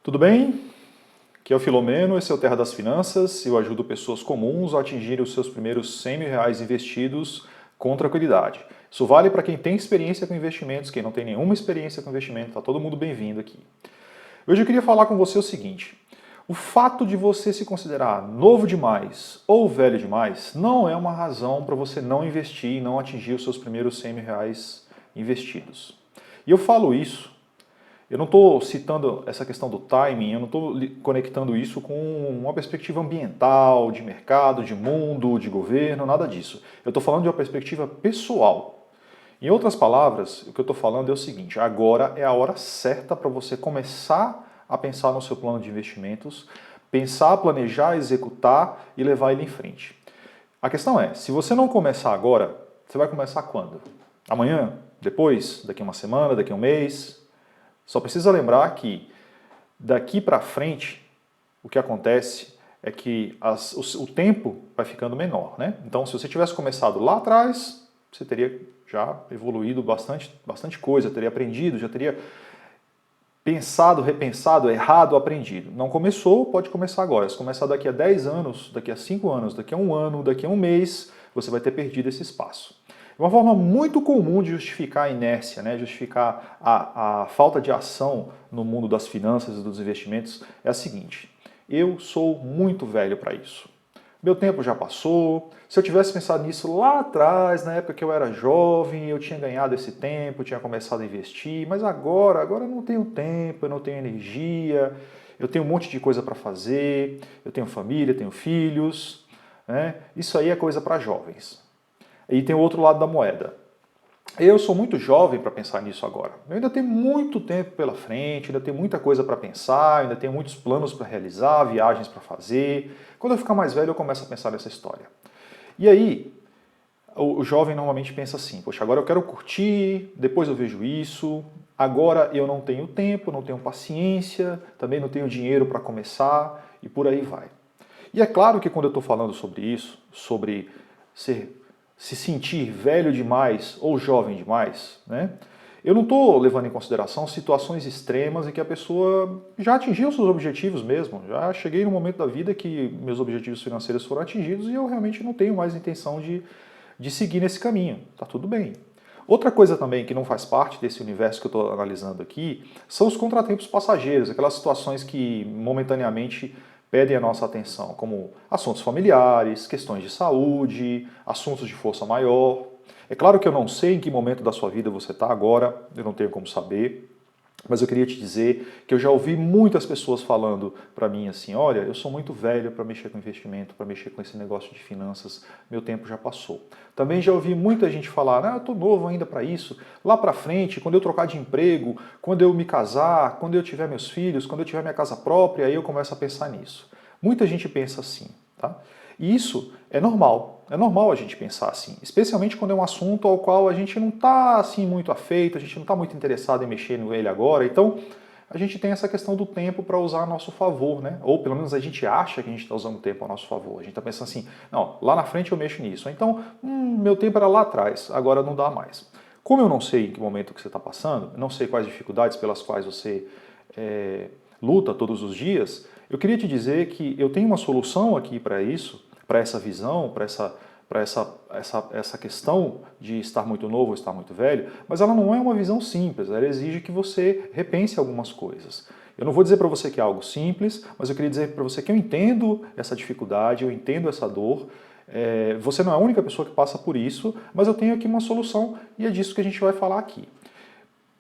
Tudo bem? Aqui é o Filomeno, esse é o Terra das Finanças. Eu ajudo pessoas comuns a atingirem os seus primeiros R$ 100.000 investidos com tranquilidade. Isso vale para quem tem experiência com investimentos, quem não tem nenhuma experiência com investimento, está todo mundo bem-vindo aqui. Hoje eu queria falar com você o seguinte: o fato de você se considerar novo demais ou velho demais não é uma razão para você não investir e não atingir os seus primeiros R$ 100.000 investidos. E eu falo isso. Eu não estou citando essa questão do timing, eu não estou conectando isso com uma perspectiva ambiental, de mercado, de mundo, de governo, nada disso. Eu estou falando de uma perspectiva pessoal. Em outras palavras, o que eu estou falando é o seguinte: agora é a hora certa para você começar a pensar no seu plano de investimentos, pensar, planejar, executar e levar ele em frente. A questão é, se você não começar agora, você vai começar quando? Amanhã? Depois? Daqui uma semana? Daqui um mês? Só precisa lembrar que daqui para frente o que acontece é que o tempo vai ficando menor, né? Então, se você tivesse começado lá atrás, você teria já evoluído bastante coisa, teria aprendido, já teria pensado, repensado, errado, aprendido. Não começou, pode começar agora. Se começar daqui a 10 anos, daqui a 5 anos, daqui a um ano, daqui a um mês, você vai ter perdido esse espaço. Uma forma muito comum de justificar a inércia, né, justificar a falta de ação no mundo das finanças e dos investimentos é a seguinte: eu sou muito velho para isso. Meu tempo já passou. Se eu tivesse pensado nisso lá atrás, na época que eu era jovem, eu tinha ganhado esse tempo, tinha começado a investir, mas agora eu não tenho tempo, eu não tenho energia, eu tenho um monte de coisa para fazer, eu tenho família, tenho filhos, né? Isso aí é coisa para jovens. E tem o outro lado da moeda. Eu sou muito jovem para pensar nisso agora. Eu ainda tenho muito tempo pela frente, ainda tenho muita coisa para pensar, ainda tenho muitos planos para realizar, viagens para fazer. Quando eu ficar mais velho, eu começo a pensar nessa história. E aí, o jovem normalmente pensa assim: poxa, agora eu quero curtir, depois eu vejo isso, agora eu não tenho tempo, não tenho paciência, também não tenho dinheiro para começar, e por aí vai. E é claro que quando eu estou falando sobre isso, sobre se sentir velho demais ou jovem demais, né? Eu não estou levando em consideração situações extremas em que a pessoa já atingiu seus objetivos mesmo. Já cheguei no momento da vida que meus objetivos financeiros foram atingidos e eu realmente não tenho mais intenção de seguir nesse caminho. Tá tudo bem. Outra coisa também que não faz parte desse universo que eu estou analisando aqui são os contratempos passageiros, aquelas situações que momentaneamente pedem a nossa atenção, como assuntos familiares, questões de saúde, assuntos de força maior. É claro que eu não sei em que momento da sua vida você está agora, eu não tenho como saber, mas eu queria te dizer que eu já ouvi muitas pessoas falando para mim assim: olha, eu sou muito velho para mexer com investimento, para mexer com esse negócio de finanças, meu tempo já passou. Também já ouvi muita gente falar: eu estou novo ainda para isso, lá para frente, quando eu trocar de emprego, quando eu me casar, quando eu tiver meus filhos, quando eu tiver minha casa própria, aí eu começo a pensar nisso. Muita gente pensa assim, tá? E isso é normal a gente pensar assim, especialmente quando é um assunto ao qual a gente não está assim muito afeito, a gente não está muito interessado em mexer nele agora, então a gente tem essa questão do tempo para usar a nosso favor, né? Ou pelo menos a gente acha que a gente está usando o tempo a nosso favor, a gente está pensando assim: não, lá na frente eu mexo nisso, então meu tempo era lá atrás, agora não dá mais. Como eu não sei em que momento que você está passando, não sei quais dificuldades pelas quais você luta todos os dias, eu queria te dizer que eu tenho uma solução aqui para isso, para essa visão, para essa questão de estar muito novo ou estar muito velho, mas ela não é uma visão simples, ela exige que você repense algumas coisas. Eu não vou dizer para você que é algo simples, mas eu queria dizer para você que eu entendo essa dificuldade, eu entendo essa dor. Você não é a única pessoa que passa por isso, mas eu tenho aqui uma solução e é disso que a gente vai falar aqui.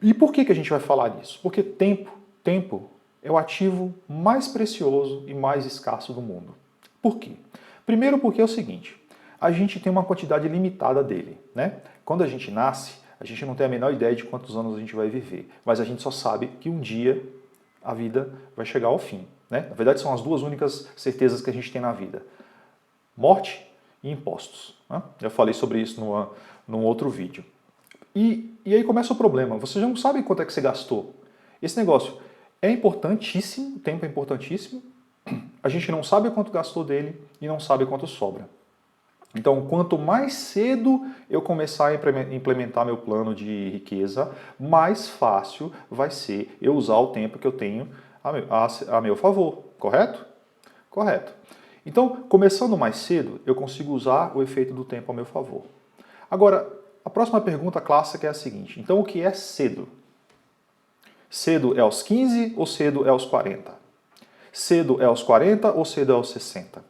E por que a gente vai falar disso? Porque tempo é o ativo mais precioso e mais escasso do mundo. Por quê? Primeiro porque é o seguinte: a gente tem uma quantidade limitada dele, né? Quando a gente nasce, a gente não tem a menor ideia de quantos anos a gente vai viver, mas a gente só sabe que um dia a vida vai chegar ao fim, né? Na verdade, são as duas únicas certezas que a gente tem na vida: morte e impostos, né? Eu falei sobre isso num outro vídeo. E aí começa o problema, você já não sabe quanto é que você gastou. Esse negócio é importantíssimo, o tempo é importantíssimo, a gente não sabe quanto gastou dele e não sabe quanto sobra. Então, quanto mais cedo eu começar a implementar meu plano de riqueza, mais fácil vai ser eu usar o tempo que eu tenho a meu favor, correto? Correto. Então, começando mais cedo, eu consigo usar o efeito do tempo a meu favor. Agora, a próxima pergunta clássica é a seguinte: então o que é cedo? Cedo é aos 15 ou cedo é aos 40? Cedo é aos 40 ou cedo é aos 60?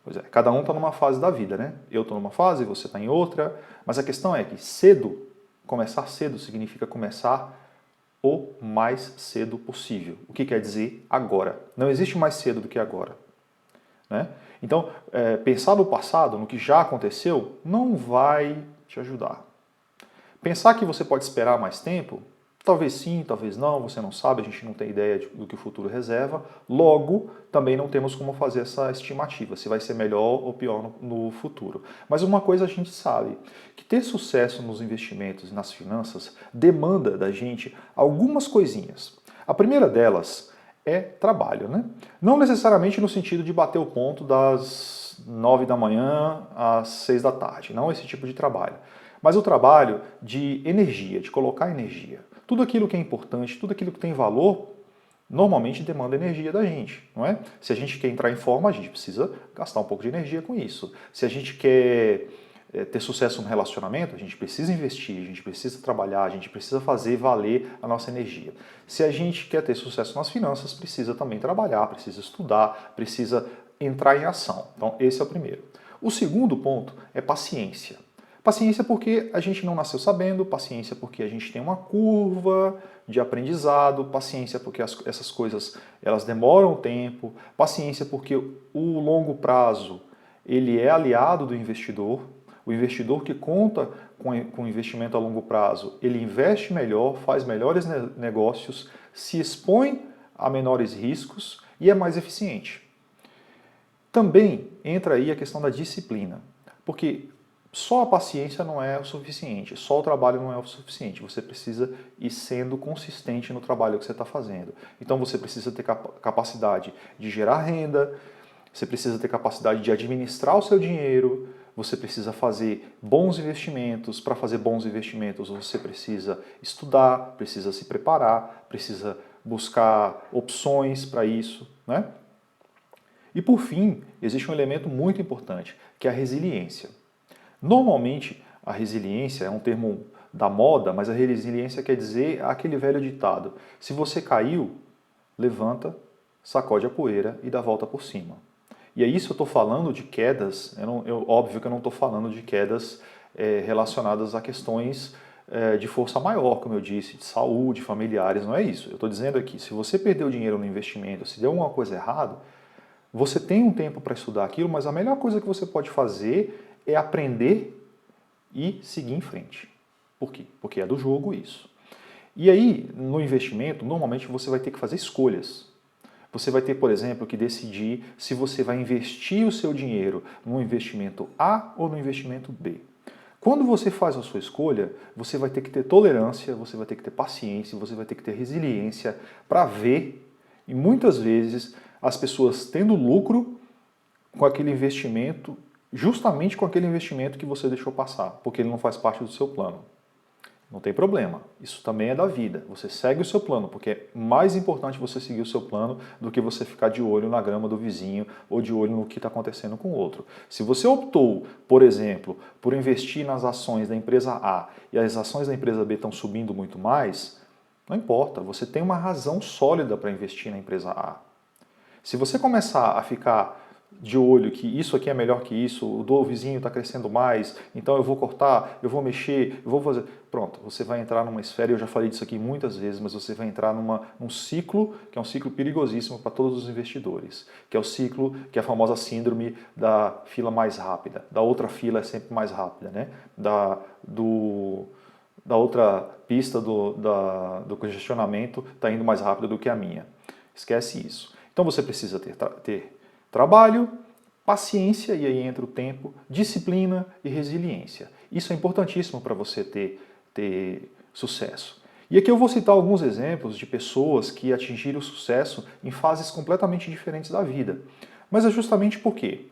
Pois é, cada um está numa fase da vida, né? Eu estou numa fase, você está em outra, mas a questão é que cedo, começar cedo significa começar o mais cedo possível. O que quer dizer agora? Não existe mais cedo do que agora. Né? Então, pensar no passado, no que já aconteceu, não vai te ajudar. Pensar que você pode esperar mais tempo, talvez sim, talvez não, você não sabe, a gente não tem ideia do que o futuro reserva. Logo, também não temos como fazer essa estimativa, se vai ser melhor ou pior no futuro. Mas uma coisa a gente sabe, que ter sucesso nos investimentos e nas finanças demanda da gente algumas coisinhas. A primeira delas é trabalho, né? Não necessariamente no sentido de bater o ponto das 9 da manhã às 6 da tarde, não esse tipo de trabalho. Mas o trabalho de energia, de colocar energia. Tudo aquilo que é importante, tudo aquilo que tem valor, normalmente demanda energia da gente, não é? Se a gente quer entrar em forma, a gente precisa gastar um pouco de energia com isso. Se a gente quer ter sucesso no relacionamento, a gente precisa investir, a gente precisa trabalhar, a gente precisa fazer valer a nossa energia. Se a gente quer ter sucesso nas finanças, precisa também trabalhar, precisa estudar, precisa entrar em ação. Então, esse é o primeiro. O segundo ponto é paciência. Paciência porque a gente não nasceu sabendo, paciência porque a gente tem uma curva de aprendizado, paciência porque essas coisas elas demoram tempo, paciência porque o longo prazo ele é aliado do investidor. O investidor que conta com investimento a longo prazo, ele investe melhor, faz melhores negócios, se expõe a menores riscos e é mais eficiente. Também entra aí a questão da disciplina, porque só a paciência não é o suficiente, só o trabalho não é o suficiente. Você precisa ir sendo consistente no trabalho que você está fazendo. Então você precisa ter capacidade de gerar renda, você precisa ter capacidade de administrar o seu dinheiro, você precisa fazer bons investimentos. Para fazer bons investimentos você precisa estudar, precisa se preparar, precisa buscar opções para isso, né? E por fim, existe um elemento muito importante, que é a resiliência. Normalmente, a resiliência é um termo da moda, mas a resiliência quer dizer aquele velho ditado: se você caiu, levanta, sacode a poeira e dá a volta por cima. E é isso eu estou falando de quedas, óbvio que eu não estou falando de quedas relacionadas a questões de força maior, como eu disse, de saúde, familiares, não é isso. Eu estou dizendo aqui, se você perdeu dinheiro no investimento, se deu alguma coisa errada, você tem um tempo para estudar aquilo, mas a melhor coisa que você pode fazer é aprender e seguir em frente. Por quê? Porque é do jogo isso. E aí, no investimento, normalmente você vai ter que fazer escolhas. Você vai ter, por exemplo, que decidir se você vai investir o seu dinheiro no investimento A ou no investimento B. Quando você faz a sua escolha, você vai ter que ter tolerância, você vai ter que ter paciência, você vai ter que ter resiliência para ver, e muitas vezes, as pessoas tendo lucro com aquele investimento, justamente com aquele investimento que você deixou passar, porque ele não faz parte do seu plano. Não tem problema, isso também é da vida. Você segue o seu plano, porque é mais importante você seguir o seu plano do que você ficar de olho na grama do vizinho ou de olho no que está acontecendo com o outro. Se você optou, por exemplo, por investir nas ações da empresa A e as ações da empresa B estão subindo muito mais, não importa, você tem uma razão sólida para investir na empresa A. Se você começar a ficar de olho que isso aqui é melhor que isso, o do vizinho está crescendo mais, então eu vou cortar, eu vou mexer, eu vou fazer... Pronto, você vai entrar numa esfera, eu já falei disso aqui muitas vezes, mas você vai entrar num ciclo que é um ciclo perigosíssimo para todos os investidores, que é o ciclo, que é a famosa síndrome da fila mais rápida. Da outra fila é sempre mais rápida, né? Da outra pista do congestionamento está indo mais rápido do que a minha. Esquece isso. Então você precisa ter trabalho, paciência, e aí entra o tempo, disciplina e resiliência. Isso é importantíssimo para você ter sucesso. E aqui eu vou citar alguns exemplos de pessoas que atingiram o sucesso em fases completamente diferentes da vida. Mas é justamente por quê?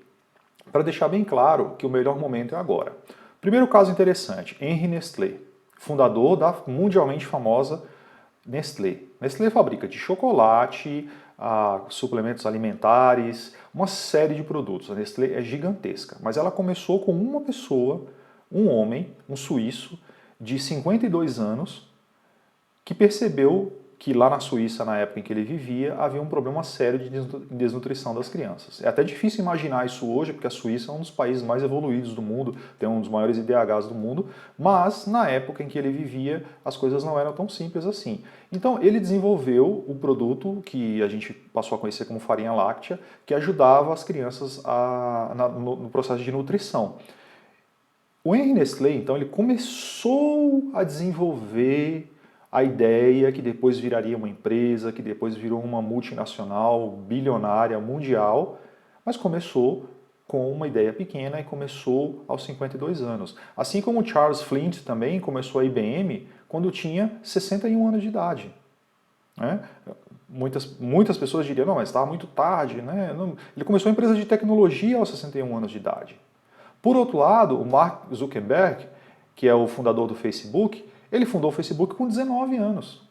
Para deixar bem claro que o melhor momento é agora. Primeiro caso interessante, Henri Nestlé, fundador da mundialmente famosa Nestlé. Nestlé fabrica de chocolate, suplementos alimentares, uma série de produtos. A Nestlé é gigantesca, mas ela começou com uma pessoa, um homem, um suíço, de 52 anos, que percebeu que lá na Suíça, na época em que ele vivia, havia um problema sério de desnutrição das crianças. É até difícil imaginar isso hoje, porque a Suíça é um dos países mais evoluídos do mundo, tem um dos maiores IDHs do mundo, mas na época em que ele vivia, as coisas não eram tão simples assim. Então ele desenvolveu o produto que a gente passou a conhecer como farinha láctea, que ajudava as crianças no processo de nutrição. O Henri Nestlé, então, ele começou a desenvolver a ideia que depois viraria uma empresa, que depois virou uma multinacional, bilionária, mundial, mas começou com uma ideia pequena e começou aos 52 anos. Assim como o Charles Flint também começou a IBM quando tinha 61 anos de idade. Né? Muitas pessoas diriam, não, mas estava muito tarde. Né? Ele começou a empresa de tecnologia aos 61 anos de idade. Por outro lado, o Mark Zuckerberg, que é o fundador do Facebook, ele fundou o Facebook com 19 anos.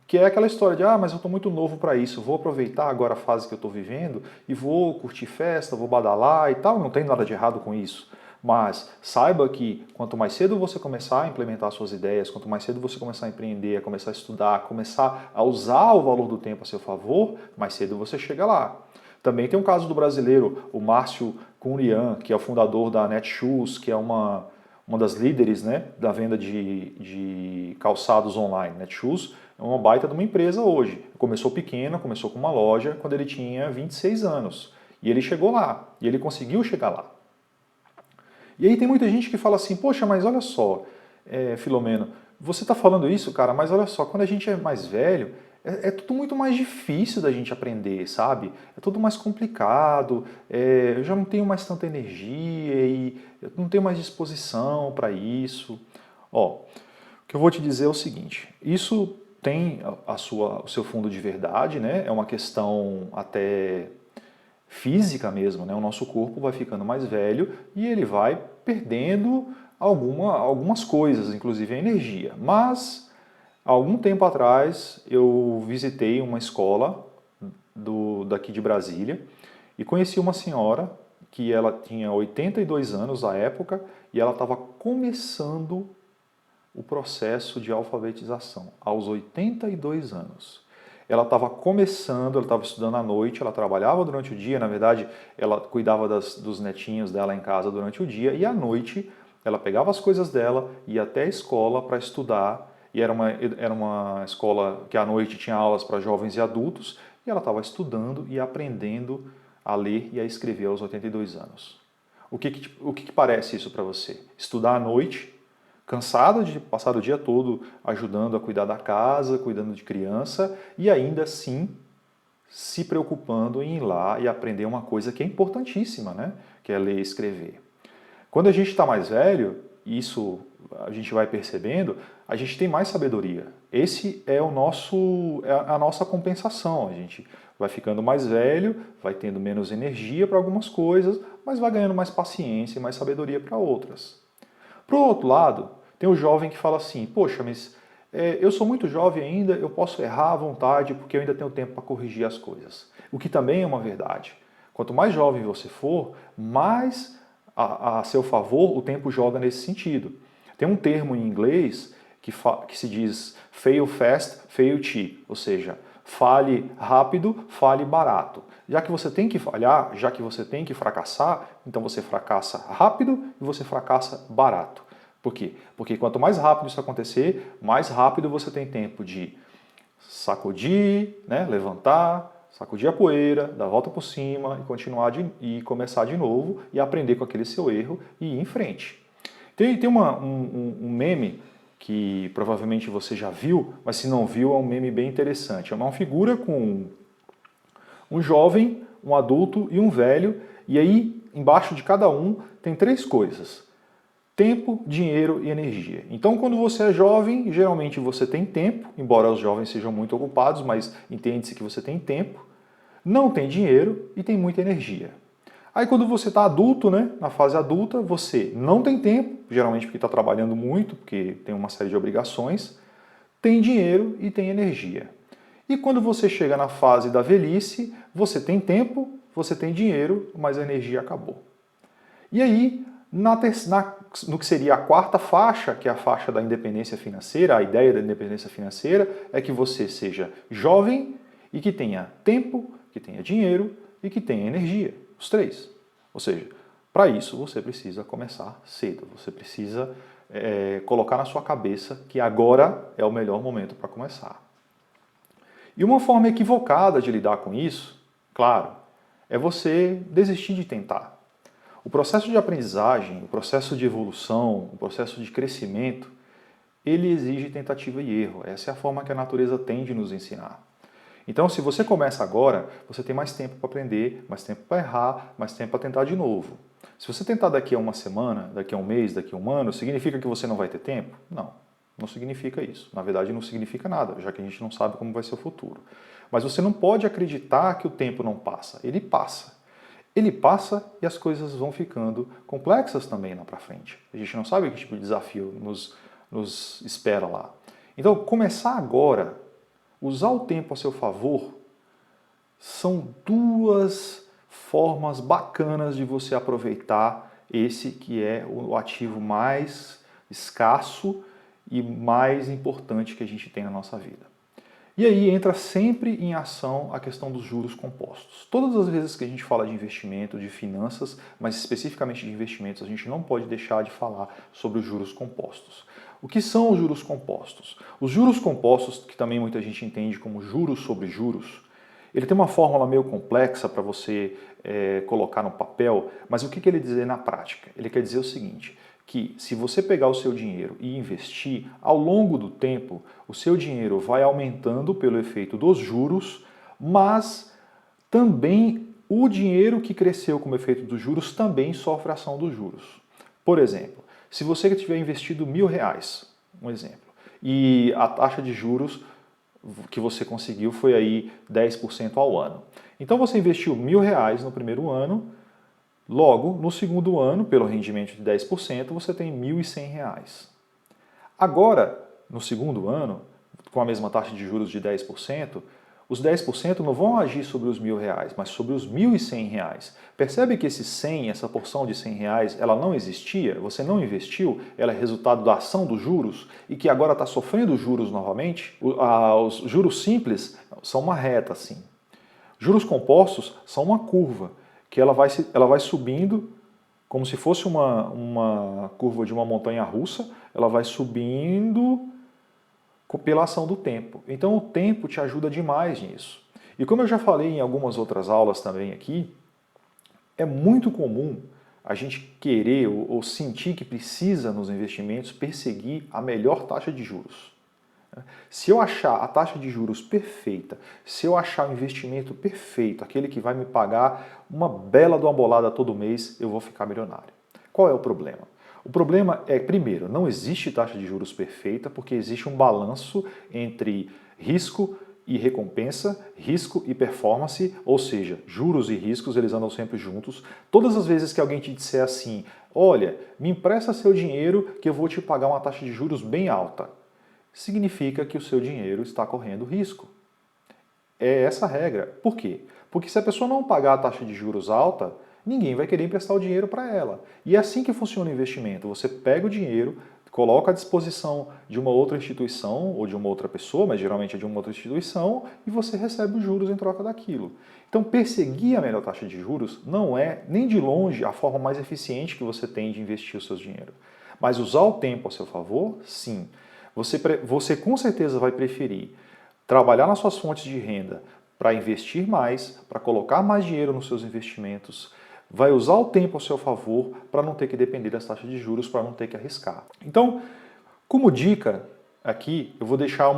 Que é aquela história de, mas eu estou muito novo para isso, vou aproveitar agora a fase que eu estou vivendo e vou curtir festa, vou badalar e tal, não tem nada de errado com isso. Mas saiba que quanto mais cedo você começar a implementar suas ideias, quanto mais cedo você começar a empreender, a começar a estudar, a começar a usar o valor do tempo a seu favor, mais cedo você chega lá. Também tem um caso do brasileiro, o Márcio Cunrian, que é o fundador da Netshoes, que é uma das líderes, né, da venda de calçados online. Netshoes é uma baita de uma empresa hoje. Começou pequena, começou com uma loja quando ele tinha 26 anos. E ele chegou lá, e ele conseguiu chegar lá. E aí tem muita gente que fala assim, poxa, mas olha só, Filomeno, você está falando isso, cara, mas olha só, quando a gente é mais velho, é tudo muito mais difícil da gente aprender, sabe? É tudo mais complicado, eu já não tenho mais tanta energia e eu não tenho mais disposição para isso. Ó, o que eu vou te dizer é o seguinte, isso tem o seu fundo de verdade, né? É uma questão até física mesmo, né? O nosso corpo vai ficando mais velho e ele vai perdendo algumas coisas, inclusive a energia. Mas há algum tempo atrás eu visitei uma escola daqui de Brasília e conheci uma senhora que ela tinha 82 anos à época e ela estava começando o processo de alfabetização aos 82 anos. Ela estava começando, ela estava estudando à noite, ela trabalhava durante o dia, na verdade ela cuidava dos netinhos dela em casa durante o dia e à noite ela pegava as coisas dela, ia até a escola para estudar e era uma escola que à noite tinha aulas para jovens e adultos, e ela estava estudando e aprendendo a ler e a escrever aos 82 anos. O que parece isso para você? Estudar à noite, cansada de passar o dia todo ajudando a cuidar da casa, cuidando de criança, e ainda assim se preocupando em ir lá e aprender uma coisa que é importantíssima, né? Que é ler e escrever. Quando a gente está mais velho, isso a gente vai percebendo, a gente tem mais sabedoria. Esse é a nossa compensação. A gente vai ficando mais velho, vai tendo menos energia para algumas coisas, mas vai ganhando mais paciência e mais sabedoria para outras. Por outro lado, tem o jovem que fala assim, poxa, mas eu sou muito jovem ainda, eu posso errar à vontade porque eu ainda tenho tempo para corrigir as coisas. O que também é uma verdade. Quanto mais jovem você for, mais a seu favor o tempo joga nesse sentido. Tem um termo em inglês que se diz fail fast, fail cheap, ou seja, fale rápido, fale barato. Já que você tem que falhar, já que você tem que fracassar, então você fracassa rápido e você fracassa barato. Por quê? Porque quanto mais rápido isso acontecer, mais rápido você tem tempo de sacudir, né, levantar, sacudir a poeira, dar a volta por cima e continuar e começar de novo e aprender com aquele seu erro e ir em frente. Tem um meme que provavelmente você já viu, mas se não viu é um meme bem interessante. É uma figura com um jovem, um adulto e um velho, e aí embaixo de cada um tem 3 coisas: tempo, dinheiro e energia. Então, quando você é jovem, geralmente você tem tempo, embora os jovens sejam muito ocupados, mas entende-se que você tem tempo, não tem dinheiro e tem muita energia. Aí quando você está adulto, né, na fase adulta, você não tem tempo, geralmente porque está trabalhando muito, porque tem uma série de obrigações, tem dinheiro e tem energia. E quando você chega na fase da velhice, você tem tempo, você tem dinheiro, mas a energia acabou. E aí, no que seria a quarta faixa, que é a faixa da independência financeira, a ideia da independência financeira é que você seja jovem e que tenha tempo, que tenha dinheiro e que tenha energia, os três. Ou seja, para isso você precisa começar cedo, você precisa colocar na sua cabeça que agora é o melhor momento para começar. E uma forma equivocada de lidar com isso, claro, é você desistir de tentar. O processo de aprendizagem, o processo de evolução, o processo de crescimento, ele exige tentativa e erro. Essa é a forma que a natureza tem de nos ensinar. Então, se você começa agora, você tem mais tempo para aprender, mais tempo para errar, mais tempo para tentar de novo. Se você tentar daqui a uma semana, daqui a um mês, daqui a um ano, significa que você não vai ter tempo? Não, não significa isso. Na verdade, não significa nada, já que a gente não sabe como vai ser o futuro. Mas você não pode acreditar que o tempo não passa. Ele passa. Ele passa e as coisas vão ficando complexas também lá para frente. A gente não sabe que tipo de desafio nos espera lá. Então, começar agora, usar o tempo a seu favor, são duas formas bacanas de você aproveitar esse que é o ativo mais escasso e mais importante que a gente tem na nossa vida. E aí entra sempre em ação a questão dos juros compostos. Todas as vezes que a gente fala de investimento, de finanças, mas especificamente de investimentos, a gente não pode deixar de falar sobre os juros compostos. O que são os juros compostos? Os juros compostos, que também muita gente entende como juros sobre juros, ele tem uma fórmula meio complexa para você colocar no papel, mas o que ele diz na prática? Ele quer dizer o seguinte, que se você pegar o seu dinheiro e investir, ao longo do tempo, o seu dinheiro vai aumentando pelo efeito dos juros, mas também o dinheiro que cresceu como efeito dos juros também sofre ação dos juros. Por exemplo, se você tiver investido R$1.000, um exemplo, e a taxa de juros que você conseguiu foi aí 10% ao ano. Então você investiu R$1.000 no primeiro ano, logo, no segundo ano, pelo rendimento de 10%, você tem R$1.100. Agora, no segundo ano, com a mesma taxa de juros de 10%, os 10% não vão agir sobre os R$1.000, mas sobre os R$1.100. Percebe que esse 100, essa porção de R$100, ela não existia, você não investiu, ela é resultado da ação dos juros e que agora está sofrendo juros novamente? Os juros simples são uma reta assim. Juros compostos são uma curva, que ela vai subindo como se fosse uma curva de uma montanha russa, ela vai subindo pela ação do tempo. Então o tempo te ajuda demais nisso. E como eu já falei em algumas outras aulas também aqui, é muito comum a gente querer ou sentir que precisa nos investimentos perseguir a melhor taxa de juros. Se eu achar a taxa de juros perfeita, se eu achar o investimento perfeito, aquele que vai me pagar uma bela de uma bolada todo mês, eu vou ficar milionário. Qual é o problema? O problema é, primeiro, não existe taxa de juros perfeita porque existe um balanço entre risco e recompensa, risco e performance, ou seja, juros e riscos eles andam sempre juntos. Todas as vezes que alguém te disser assim, olha, me empresta seu dinheiro que eu vou te pagar uma taxa de juros bem alta, significa que o seu dinheiro está correndo risco. É essa a regra. Por quê? Porque se a pessoa não pagar a taxa de juros alta, ninguém vai querer emprestar o dinheiro para ela. E é assim que funciona o investimento. Você pega o dinheiro, coloca à disposição de uma outra instituição ou de uma outra pessoa, mas geralmente é de uma outra instituição, e você recebe os juros em troca daquilo. Então, perseguir a melhor taxa de juros não é, nem de longe, a forma mais eficiente que você tem de investir o seu dinheiro. Mas usar o tempo a seu favor, sim. Você com certeza vai preferir trabalhar nas suas fontes de renda para investir mais, para colocar mais dinheiro nos seus investimentos, vai usar o tempo a seu favor para não ter que depender das taxas de juros, para não ter que arriscar. Então, como dica aqui, eu vou deixar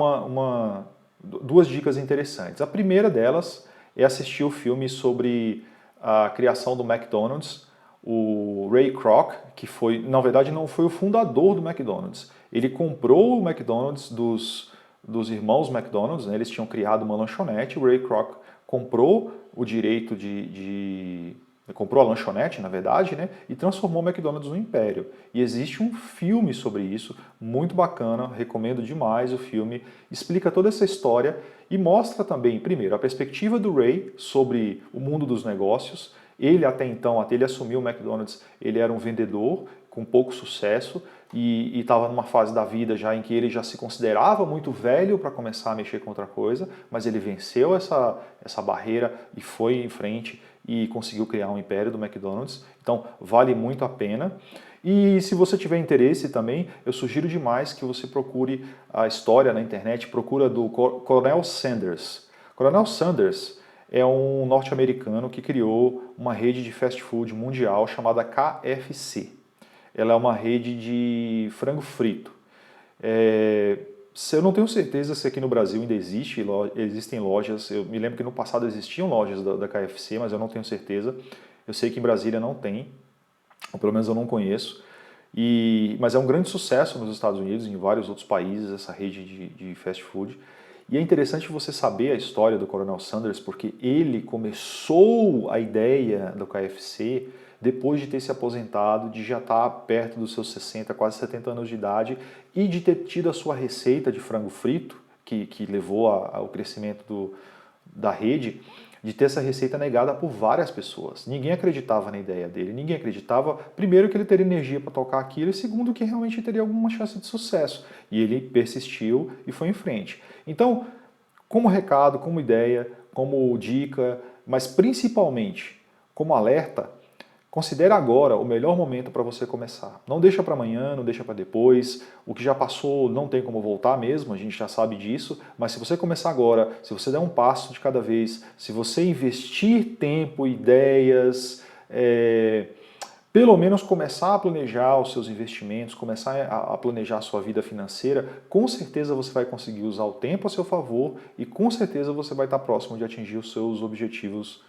duas dicas interessantes. A primeira delas é assistir o filme sobre a criação do McDonald's, o Ray Kroc, que foi, na verdade, não foi o fundador do McDonald's. Ele comprou o McDonald's dos irmãos McDonald's, né? Eles tinham criado uma lanchonete, o Ray Kroc comprou o direito de comprou a lanchonete, na verdade, né, e transformou o McDonald's num império. E existe um filme sobre isso, muito bacana, recomendo demais o filme, explica toda essa história e mostra também, primeiro, a perspectiva do Ray sobre o mundo dos negócios. Ele até então, até ele assumir o McDonald's, ele era um vendedor com pouco sucesso e estava numa fase da vida já em que ele já se considerava muito velho para começar a mexer com outra coisa, mas ele venceu essa barreira e foi em frente e conseguiu criar um império do McDonald's. Então vale muito a pena. E se você tiver interesse também, eu sugiro demais que você procure a história na internet, procura do Coronel Sanders. Coronel Sanders é um norte-americano que criou uma rede de fast food mundial chamada KFC. Ela é uma rede de frango frito. Eu não tenho certeza se aqui no Brasil ainda existem lojas. Eu me lembro que no passado existiam lojas da KFC, mas eu não tenho certeza. Eu sei que em Brasília não tem, ou pelo menos eu não conheço. Mas é um grande sucesso nos Estados Unidos e em vários outros países, essa rede de fast food. E é interessante você saber a história do Coronel Sanders, porque ele começou a ideia do KFC depois de ter se aposentado, de já estar perto dos seus 60, quase 70 anos de idade e de ter tido a sua receita de frango frito, que levou ao crescimento da rede, de ter essa receita negada por várias pessoas. Ninguém acreditava na ideia dele, ninguém acreditava, primeiro, que ele teria energia para tocar aquilo e segundo, que realmente teria alguma chance de sucesso. E ele persistiu e foi em frente. Então, como recado, como ideia, como dica, mas principalmente como alerta, considere agora o melhor momento para você começar. Não deixa para amanhã, não deixa para depois. O que já passou não tem como voltar mesmo, a gente já sabe disso. Mas se você começar agora, se você der um passo de cada vez, se você investir tempo, ideias, pelo menos começar a planejar os seus investimentos, começar a planejar a sua vida financeira, com certeza você vai conseguir usar o tempo a seu favor e com certeza você vai estar próximo de atingir os seus objetivos